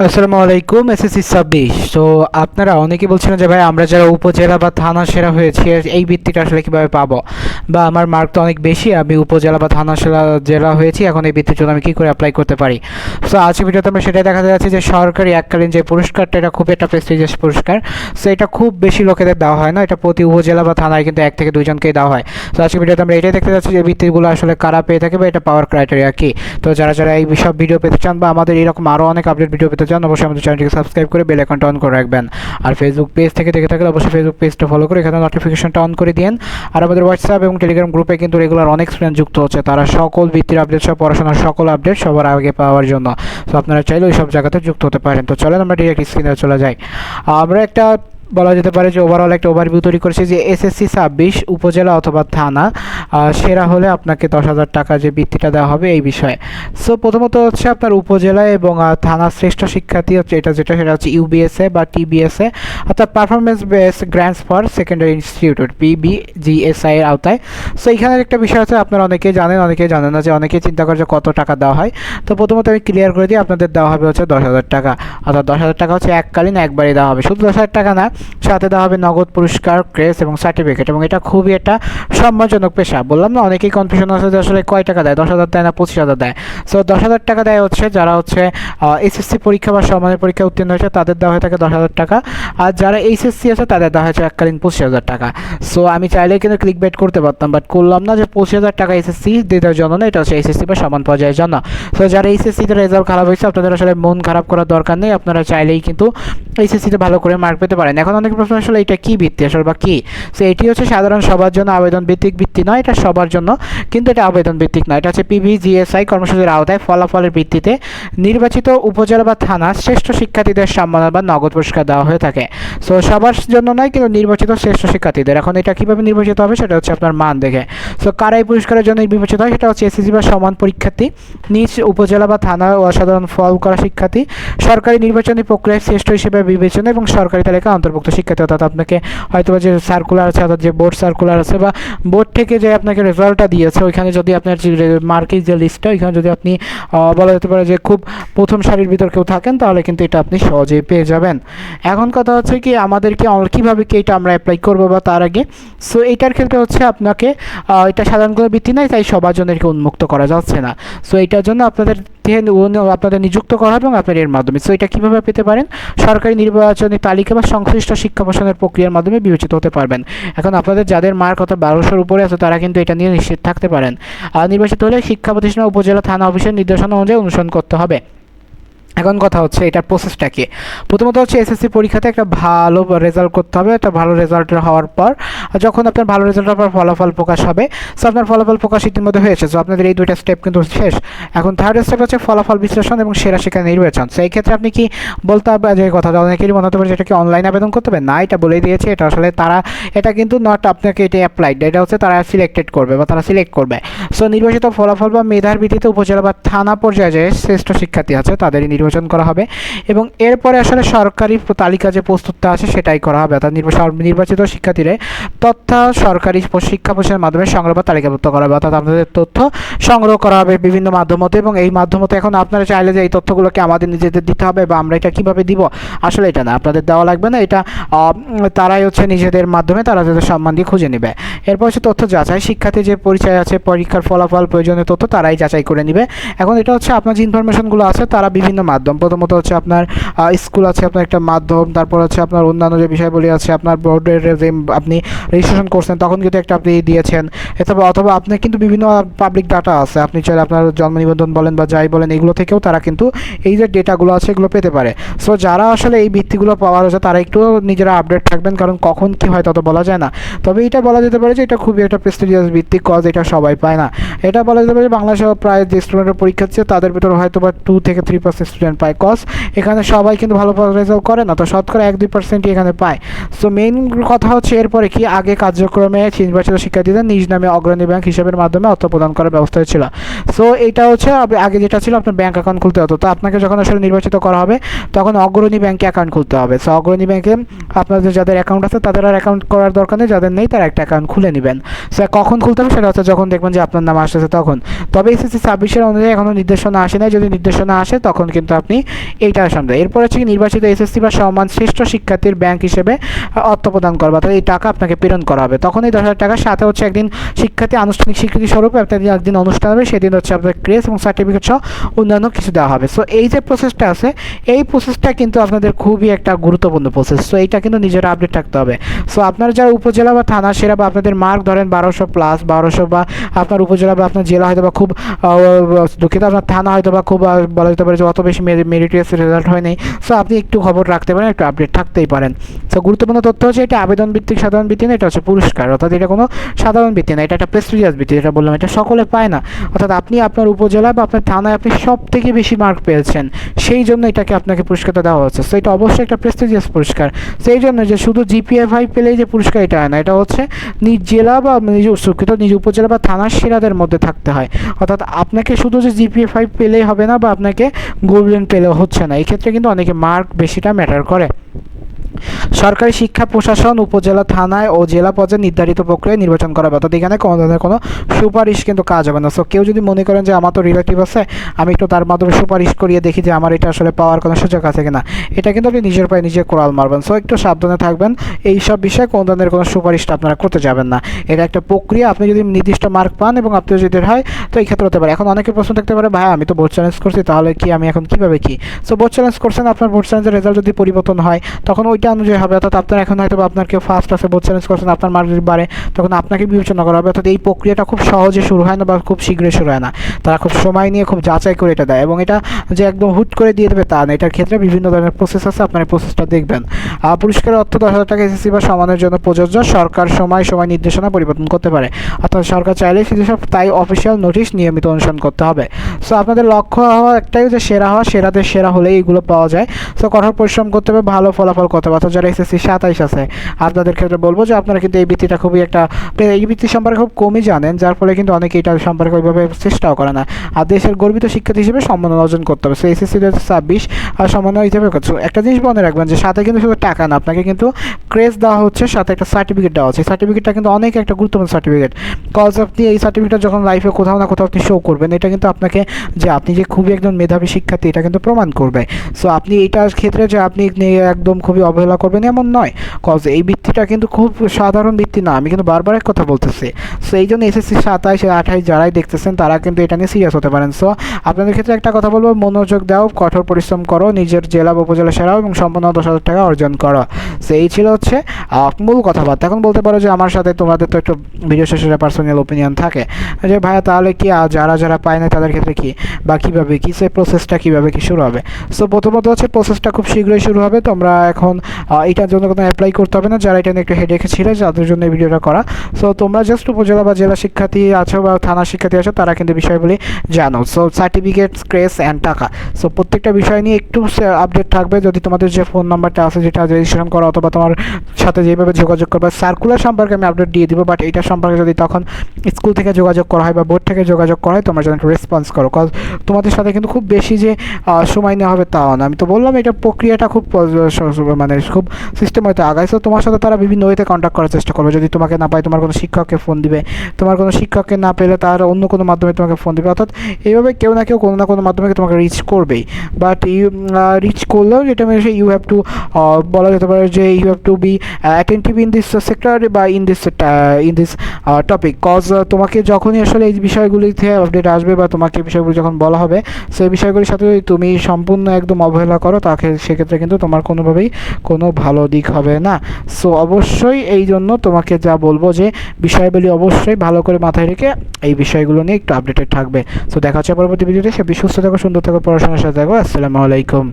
আসসালামু আলাইকুম। এসএসসি 26। তো আপনারা অনেকে বলছিলেন যে ভাই আমরা যারা উপজেলা বা থানা সেরা হয়েছি এই বৃত্তিটা আসলে কিভাবে পাবো, বা আমার মার্ক তো অনেক বেশি, আমি উপজেলা বা থানা সেরা জেলা হয়েছি, এখন এই বৃত্তির জন্য আমি কী করে অ্যাপ্লাই করতে পারি। সো আজকে ভিডিওতে আমরা সেটাই দেখাতে যাচ্ছি যে সরকারি এককালীন যে পুরস্কারটা, এটা খুব একটা প্রেস্টিজিয়াস পুরস্কার। সো এটা খুব বেশি লোকেদের দেওয়া হয় না, এটা প্রতি উপজেলা বা থানায় কিন্তু 1 থেকে 2জনকেই দেওয়া হয়। তো আজকে ভিডিওতে আমরা এটাই দেখতে যাচ্ছি যে বৃত্তিগুলো আসলে কারা পেয়ে থাকে বা এটা পাওয়ার ক্রাইটেরিয়া কী। তো যারা যারা এই সব ভিডিও পেতে চান বা আমাদের এরকম আরও অনেক আপডেট ভিডিও পেতে চান, অবশ্যই আমাদের চ্যানেলটিকে সাবস্ক্রাইব করে বেল আইকনটা অন করে রাখবেন। আর ফেসবুক পেজ থেকে দেখে থাকলে অবশ্যই ফেসবুক পেজটা ফলো করে এখানে নোটিফিকেশনটা অন করে দিন। আর আমাদের হোয়াটসঅ্যাপ এবং টেলিগ্রাম গ্রুপে কিন্তু রেগুলার অনেক স্টুডেন্ট যুক্ত হচ্ছে, তারা সকল বৃত্তির আপডেট সব পড়াশোনার সকল আপডেট সবার আগে পাওয়ার জন্য। তো আপনারা চাইলে ওই সব জায়গাতে যুক্ত হতে পারেন। তো চলেন আমরা ডিরেক্ট স্ক্রিনে চলে যাই। আমরা একটা বলা যেতে পারে যে ওভারঅল একটা ওভারভিউ তৈরি করেছে যে এসএসসি 26 উপজেলা অথবা থানা সেরা হলে আপনাকে 10,000 টাকা যে বৃত্তিটা দেওয়া হবে এই বিষয়ে। সো প্রথমত হচ্ছে আপনার উপজেলা এবং থানা শ্রেষ্ঠ শিক্ষার্থী হচ্ছে সেটা হচ্ছে ইউবিএসএ বা টিবিএসএ, অর্থাৎ performance base grants for secondary institute PBGSI এর আওতায়। সো এখানে একটা বিষয় আছে, আপনারা অনেকেই জানেন না, যে অনেকেই চিন্তা করে যে কত টাকা দেওয়া হয়। তো প্রথমত আমি ক্লিয়ার করে দিই, আপনাদের দেওয়া হবে হচ্ছে 10,000 টাকা, অর্থাৎ 10,000 টাকা হচ্ছে এককালীন একবারই দেওয়া হবে। শুধু 10,000 টাকা না, সাথে দেওয়া হবে নগদ পুরস্কার, ক্রেস এবং সার্টিফিকেট। এবং এটা খুবই একটা সম্মানজনক পেশা। বললাম না, অনেকেই কনফিউশন আছে যে আসলে কয় টাকা দেয়, 10,000 দেয় না 25,000 দেয়। সো 10,000 টাকা দেয় হচ্ছে যারা হচ্ছে এসএসসি পরীক্ষা বা সম্মানের পরীক্ষা উত্তীর্ণ হয়েছে তাদের দেওয়া হয়ে থাকে 10,000 টাকা। আর যারা এইচএসসি আছে তাদের দেওয়া হয়েছে এককালীন 25,000 টাকা। সো আমি চাইলে কিন্তু ক্লিক বেট করতে পারতাম, বাট করলাম না, যে 25,000 টাকা এসএসসি দেওয়ার জন্য না, এটা হচ্ছে এইচএসসি বা সমান পর্যায়ের জন্য। সো যারা এইচএসসিতে রেজাল্ট খারাপ হয়েছে আপনাদের আসলে মন খারাপ করার দরকার নেই, আপনারা চাইলেই কিন্তু এইচএসসিতে ভালো করে মার্ক পেতে পারেন। এখন অনেক প্রশ্ন আসলে এটা কি বৃত্তি আসলে বা কি। সো এটি হচ্ছে সাধারণ সবার জন্য আবেদন ভিত্তিক বৃত্তি নয়, এটা সবার জন্য, কিন্তু এটা আবেদন ভিত্তিক নয়। এটা হচ্ছে পিভিজিএসআই কর্মসূচির আওতায় ফলাফলের ভিত্তিতে নির্বাচিত উপজেলা বা থানা শ্রেষ্ঠ শিক্ষার্থীদের সম্মাননা বা নগদ পুরস্কার দেওয়া হয়ে থাকে। সো সবার জন্য নয়, কিন্তু নির্বাচিত শ্রেষ্ঠ শিক্ষার্থীদের। এখন এটা কীভাবে নির্বাচিত হবে সেটা হচ্ছে আপনার মান দেখে। সো কারা এই পুরস্কারের জন্য নির্বাচিত হয় সেটা হচ্ছে এসএসসি বা সমান পরীক্ষার্থী, নিজ উপজেলা বা থানা অসাধারণ ফল করা শিক্ষার্থী, সরকারি নির্বাচনী প্রক্রিয়ায় শ্রেষ্ঠ হিসেবে বিবেচনা এবং সরকারি তালিকা অন্তর্ভুক্ত শিক্ষার্থী। অর্থাৎ আপনাকে হয়তো যে সার্কুলার আছে, অর্থাৎ যে বোর্ড সার্কুলার আছে বা বোর্ড থেকে যে আপনাকে রেজাল্টটা দিয়েছে, ওইখানে যদি আপনার যে মার্কের যে লিস্টটা, ওইখানে যদি আপনি বলা যেতে পারে যে খুব প্রথম সারির ভিতর কেউ থাকেন, তাহলে কিন্তু এটা আপনি সহজেই পেয়ে যাবেন। এখন কথা হচ্ছে কি, আমাদেরকে কীভাবে কি এটা আমরা অ্যাপ্লাই করবো বা তার আগে। সো এইটার ক্ষেত্রে হচ্ছে আপনাকে এটা সাধারণ কোনো বৃত্তি নাই, তাই সবার জন্য এটাকে উন্মুক্ত করা যাচ্ছে না। সো এইটার জন্য আপনাদের নিযুক্ত করা হবে এবং আপনার এর মাধ্যমে। সো এটা কীভাবে পেতে পারেন, সরকারি নির্বাচনী তালিকা বা সংশ্লিষ্ট শিক্ষা প্রশাসনের প্রক্রিয়ার মাধ্যমে বিবেচিত হতে পারবেন। এখন আপনাদের যাদের মার্ক অর্থাৎ 1200-র উপরে আছে তারা কিন্তু এটা নিয়ে নিশ্চিত থাকতে পারেন। আর নির্বাচিত হলে শিক্ষা প্রতিষ্ঠান উপজেলা থানা অফিসের নির্দেশনা অনুযায়ী অনুসরণ করতে হবে। এখন কথা হচ্ছে এটার প্রসেসটা কি। প্রথমত হচ্ছে এসএসসি পরীক্ষাতে একটা ভালো রেজাল্ট করতে হবে। একটা ভালো রেজাল্টের হওয়ার পর, যখন আপনার ভালো রেজাল্টের পর ফলাফল প্রকাশ হবে, সো আপনার ফলাফল প্রকাশ ইতিমধ্যে হয়েছে। সো আপনাদের এই দুইটা স্টেপ কিন্তু শেষ। এখন থার্ড স্টেপ হচ্ছে ফলাফল বিশ্লেষণ এবং সেরা শিক্ষা নির্বাচন। সো এই ক্ষেত্রে আপনি কি বলতে হবে, যে কথা অনেকেরই মনে হতে পারে যেটা কি অনলাইন আবেদন করতে হবে, না, এটা বলে দিয়েছে এটা আসলে তারা, এটা কিন্তু নট আপনাকে এটা অ্যাপ্লাইড, এটা হচ্ছে তারা সিলেক্টেড করবে বা তারা সিলেক্ট করবে। সো নির্বাচিত ফলাফল বা মেধার ভিত্তিতে উপজেলা বা থানা পর্যায়ে যে শ্রেষ্ঠ শিক্ষার্থী আছে তাদেরই নির্বাচন করা হবে এবং এরপরে আসলে সরকারি তালিকা যে প্রস্তুতটা আছে সেটাই করা হবে। অর্থাৎ নির্বাচিত শিক্ষার্থীরা তথ্য সরকারি শিক্ষা প্রতিষ্ঠানের মাধ্যমে সংগ্রহ বা তালিকাভুক্ত করা হবে। অর্থাৎ আপনাদের তথ্য সংগ্রহ করা হবে বিভিন্ন মাধ্যমতে, এবং এই মাধ্যমতে এখন আপনারা চাইলে যে এই তথ্যগুলোকে আমাদের নিজেদের দিতে হবে বা আমরা এটা কীভাবে দিব, আসলে এটা না, আপনাদের দেওয়া লাগবে না, এটা তারাই হচ্ছে নিজেদের মাধ্যমে তারা যাদের সম্মান দিয়ে খুঁজে নেবে। এরপর হচ্ছে তথ্য যাচাই, শিক্ষার্থী যে পরিচয় আছে, পরীক্ষার ফলাফল, প্রয়োজনীয় তথ্য তারাই যাচাই করে নেবে। এখন এটা হচ্ছে আপনার যে ইনফরমেশনগুলো আছে তারা বিভিন্ন মাধ্যম, প্রথমত হচ্ছে আপনার স্কুল আছে, আপনার একটা মাধ্যম, তারপর হচ্ছে আপনার অন্যান্য যে বিষয়গুলি আছে, আপনার বোর্ডের যে আপনি রেজিস্ট্রেশন করছেন তখন কিন্তু একটা আপনি দিয়েছেন, অথবা আপনি কিন্তু বিভিন্ন পাবলিক ডাটা আছে, আপনি চাইলে আপনার জন্ম নিবন্ধন বলেন বা যাই বলেন, এগুলো থেকেও তারা কিন্তু এই যে ডেটাগুলো আছে এগুলো পেতে পারে। সো যারা আসলে এই ভিত্তিগুলো পাওয়ার আছে তারা একটু নিজেরা আপডেট থাকবেন, কারণ কখন কী হয় তত বলা যায় না। তবে এটা বলা যেতে পারে যে এটা খুবই একটা প্রেস্টিজিয়াস ভিত্তিক কজ, এটা সবাই পায় না। এটা বলা যেতে পারে যে বাংলাদেশে প্রায় যে স্টুডেন্টের পরীক্ষা হচ্ছে তাদের ভিতরে হয়তো বা 2 থেকে 3% স্টুডেন্ট পায়, কজ এখানে সবাই কিন্তু ভালো রেজাল্ট করে না, তো শতকরা 1-2%ই এখানে পায়। সো মেইন কথা হচ্ছে এরপরে কি, আগে কার্যক্রমে নির্বাচিত শিক্ষার্থীদের নিজ নামে অগ্রণী ব্যাংক হিসাবের মাধ্যমে অর্থ প্রদান করার ব্যবস্থা হয়েছিল। সো এটা হচ্ছে আগে যেটা ছিল আপনার ব্যাংক অ্যাকাউন্ট খুলতে হতো, তো আপনাকে যখন আসলে নির্বাচিত করা হবে তখন অগ্রণী ব্যাংকে অ্যাকাউন্ট খুলতে হবে। সো অগ্রণী ব্যাংকে আপনাদের যাদের অ্যাকাউন্ট আছে তাদের আর অ্যাকাউন্ট করার দরকার নেই, যাদের নেই তারা একটা অ্যাকাউন্ট খুলে নেবেন। সো কখন খুলতে হবে সেটা হচ্ছে যখন দেখবেন যে আপনার নাম আসতেছে তখন। তবে এসএসসি 26-এর অনুযায়ী এখনও নির্দেশনা আসে নাই, যদি নির্দেশনা আসে তখন কিন্তু কিন্তু আপনি এইটা সামনে। এরপর হচ্ছে কি নির্বাচিত এসএসসি বা সমান শ্রেষ্ঠ শিক্ষার্থীর ব্যাংক হিসেবে অর্থ প্রদান করবে, অর্থাৎ এই টাকা আপনাকে প্রেরণ করা হবে। তখন এই 10,000 টাকার সাথে হচ্ছে একদিন শিক্ষার্থী আনুষ্ঠানিক স্বীকৃতি স্বরূপ আপনার একদিন অনুষ্ঠান হবে, সেদিন হচ্ছে আপনার ক্রেস এবং সার্টিফিকেট সহ অন্যান্য কিছু দেওয়া হবে। সো এই যে প্রসেসটা আছে, এই প্রসেসটা কিন্তু আপনাদের খুবই একটা গুরুত্বপূর্ণ প্রসেস। সো এইটা কিন্তু নিজের আপডেট রাখতে হবে। সো আপনার যারা উপজেলা বা থানা সেরা বা আপনাদের মার্ক ধরেন 1200 প্লাস, 1200 বা আপনার উপজেলা বা আপনার জেলা হয়তো বা খুব দুঃখিত, আপনার থানা হয়তো বা খুব বলা যেতে পারে যে অত বেশি মেরিটিয়াস রেজাল্ট হয়নি। সো আপনি একটু খবর রাখতে পারেন, একটু আপডেট থাকতেই পারেন। সো গুরুত্বপূর্ণ তথ্য হচ্ছে এটা আবেদন ভিত্তিক সাধারণ বৃত্তি না, এটা হচ্ছে পুরস্কার, অর্থাৎ এটা কোনো সাধারণ বৃত্তি না, এটা একটা প্রেস্টিজিয়াস বৃত্তি। যেটা বললাম এটা সকলে পায় না, অর্থাৎ আপনি আপনার উপজেলা বা আপনার থানায় আপনি সব থেকে বেশি মার্ক পেয়েছেন, সেই জন্য এটাকে আপনাকে পুরস্কারটা দেওয়া হচ্ছে। সো এটা অবশ্যই একটা প্রেস্টিজিয়াস পুরস্কার। সেই জন্য যে শুধু জিপিএ 5 পেলেই যে পুরস্কার এটা হয় না, এটা হচ্ছে নিজ জেলা বা নিজ উপজেলা বা থানার সেরাদের মধ্যে থাকতে হয়। অর্থাৎ আপনাকে শুধু যে জিপিএ 5 পেলেই হবে না বা আপনাকে গোল্ডেন পেলেও হচ্ছে না, এই ক্ষেত্রে কিন্তু অনেকে মার্ক বেশিটা ম্যাটার করে। সরকারি শিক্ষা প্রশাসন উপজেলা থানায় ও জেলা পর্যায়ে নির্ধারিত প্রক্রিয়ায় নির্বাচন করা হবে, অর্থাৎ এখানে কোনো ধরনের কোনো সুপারিশ কিন্তু কাজ হবে না। সো কেউ যদি মনে করেন যে আমার তো রিলেটিভ আছে, আমি একটু তার মাধ্যমে সুপারিশ করিয়ে দেখি যে আমার এটা আসলে পাওয়ার কোনো সুযোগ আছে কিনা, এটা কিন্তু আপনি নিজের পায়ে নিজে কোরাল মারবেন। সো একটু সাবধানে থাকবেন, এই সব বিষয়ে কোনো ধরনের কোনো সুপারিশটা আপনারা করতে যাবেন না। এটা একটা প্রক্রিয়া, আপনি যদি নির্দিষ্ট মার্ক পান এবং আপনি যদি হয় তো এই ক্ষেত্রে হতে পারে। এখন অনেকের প্রশ্ন থাকতে পারে, ভাই আমি তো বোর্ড চ্যালেঞ্জ করছি, তাহলে কি আমি এখন কীভাবে কি? সো বোর্ড চ্যালেঞ্জ করছেন, আপনার বোর্ড চ্যালেঞ্জের রেজাল্ট যদি পরিবর্তন হয় তখন ওইটা অনুযায়ী হবে। অর্থাৎ আপনার এখন হয়তো আপনার কেউ ফার্স্ট আছে বোর্ড চ্যালেঞ্জ করছেন, আপনার মার্ক যদি বাড়ে তখন আপনাকে বিবেচনা করা হবে। অর্থাৎ এই প্রক্রিয়াটা খুব সহজে শুরু হয় না বা খুব শীঘ্রই শুরু হয় না, তারা খুব সময় নিয়ে খুব যাচাই করে এটা দেয়, এবং এটা যে একদম হুট করে দিয়ে দেবে তা না, এটার ক্ষেত্রে বিভিন্ন ধরনের প্রসেস আছে, আপনার এই প্রসেসটা দেখবেন। পুরস্কারের অর্থ 10,000 টাকা এসএসসি বা সমানের জন্য প্রযোজ্য। সরকার সময় নির্দেশনা পরিবর্তন করতে পারে, অর্থাৎ সরকার চাইলে সেসব তাই অফিসিয়াল নোটিশ নিয়মিত অনুসরণ করতে হবে। সো আপনাদের লক্ষ্য হওয়া একটাই যে সেরা হওয়া, সেরাদের সেরা হলেই এগুলো পাওয়া যায়। সো কঠোর পরিশ্রম করতে হবে, ভালো ফলাফল করতে হবে। অর্থাৎ যারা এসএসসি 27 আছে আপনাদের ক্ষেত্রে বলবো যে আপনারা কিন্তু এই বৃত্তিটা খুবই একটা, এই বৃত্তি সম্পর্কে খুব কমই জানেন, যার ফলে কিন্তু অনেকে এটা সম্পর্কে ওইভাবে চেষ্টাও করে না। আর দেশের গর্বিত শিক্ষার্থী হিসেবে সম্মান অর্জন করতে হবে। সো এসএসসি 2026 সম্মান হিসেবে একটা জিনিস মনে রাখবেন যে সাথে কিন্তু শুধু টাকা না, আপনাকে কিন্তু ক্রেজ দেওয়া হচ্ছে, সাথে একটা সার্টিফিকেট দেওয়া হচ্ছে। সার্টিফিকেটটা কিন্তু অনেক একটা গুরুত্বপূর্ণ সার্টিফিকেট, কজ আপনি এই সার্টিফিকেটটা যখন লাইফে কোথাও না কোথাও আপনি শো করবেন, এটা কিন্তু আপনাকে যে আপনি যে খুবই একজন মেধাবী শিক্ষার্থী এটা কিন্তু প্রমাণ করবে। সো আপনি এইটার ক্ষেত্রে যে আপনি একদম খুবই অবহেলা করবেন এমন নয়, কজ এই বৃত্তিটা কিন্তু খুব সাধারণ বৃত্তি না, আমি কিন্তু বারবার এক কথা বলতেছি। সো এই জন্য এসএসসি 27 28 যারাই দেখতেছেন তারা কিন্তু এটা নিয়ে সিরিয়াস হতে পারেন। সো আপনাদের ক্ষেত্রে একটা কথা বলবো, মনোযোগ দাও, কঠোর পরিশ্রম করো, নিজের জেলা বা উপজেলা সেরাও এবং সম্পূর্ণ 10,000 টাকা অর্জন করো। সো এই ছিল হচ্ছে মূল কথাবার্তা। এখন বলতে পারো যে আমার সাথে তোমাদের তো একটু ভিডিও শেষে পার্সোনাল ওপিনিয়ন থাকে যে ভাইয়া তাহলে কি যারা পায় না তাদের ক্ষেত্রে কি বা কীভাবে কি সেই প্রসেসটা কীভাবে কি শুরু হবে? সো প্রথমত হচ্ছে প্রসেসটা খুব শীঘ্রই শুরু হবে। তোমরা এখন এটার জন্য কোনো অ্যাপ্লাই করতে হবে না, যারা এটা নিয়ে একটু হেডেক ছিল যাদের জন্য এই ভিডিওটা করা। সো তোমরা জাস্ট উপজেলা বা জেলা শিক্ষার্থী আছো বা থানার শিক্ষার্থী আছো, তারা কিন্তু বিষয়গুলি জানো। সো সার্টিফিকেট, ক্রেস অ্যান্ড টাকা, সো প্রত্যেকটা বিষয় নিয়ে একটু আপডেট থাকবে। যদি তোমাদের যে ফোন নাম্বারটা আছে যেটা রেজিস্ট্রেশন করা অথবা তোমার সাথে যেভাবে যোগাযোগ করবে, সার্কুলার সম্পর্কে আমি আপডেট দিয়ে দিব, বাট এইটার সম্পর্কে যদি তখন স্কুল থেকে যোগাযোগ করা হয় বা বোর্ড থেকে যোগাযোগ করা হয় তোমরা যেন একটু রেসপন্স করো, কজ তোমাদের সাথে কিন্তু খুব বেশি যে সময় নেওয়া হবে তাও না। আমি তো বললাম এটা প্রক্রিয়াটা খুব মানে খুব সিস্টেম হয়তো আগায়। সো তোমার সাথে তারা বিভিন্ন ওয়েতে কন্ট্যাক্ট করার চেষ্টা করবে। যদি তোমাকে না পায় তোমার কোনো শিক্ষককে ফোন দিবে, তোমার কোনো শিক্ষককে না পেলে তার অন্য কোনো মাধ্যমে তোমাকে ফোন দিবে। অর্থাৎ এইভাবে কেউ না কেউ কোনো না কোনো মাধ্যমে তোমাকে রিচ করবেই। বাট রিচ করলেও যেটা মানে ইউ হ্যাভ টু বলা যেতে পারে যে you have to be attentive in this sector বা ইন দিস টপিক, কজ তোমাকে যখনই আসলে এই বিষয়গুলিতে আপডেট আসবে বা তোমাকে বিষয়গুলি যখন বলা হবে সেই বিষয়গুলির সাথে যদি তুমি সম্পূর্ণ একদম অবহেলা করো তাকে সেক্ষেত্রে কিন্তু তোমার কোনোভাবেই কোনো ভালো দিক হবে না। সো অবশ্যই এই জন্য তোমাকে যা বলবো যে বিষয়গুলি অবশ্যই ভালো করে মাথায় রেখে এই বিষয়গুলো নিয়ে একটু আপডেটেড থাকবে। সো দেখা হচ্ছে পরবর্তী ভিডিওতে। সে সুস্থ থাকো, সুন্দর থাকো, পড়াশোনার সাথে থাকো। আসসালামু আলাইকুম।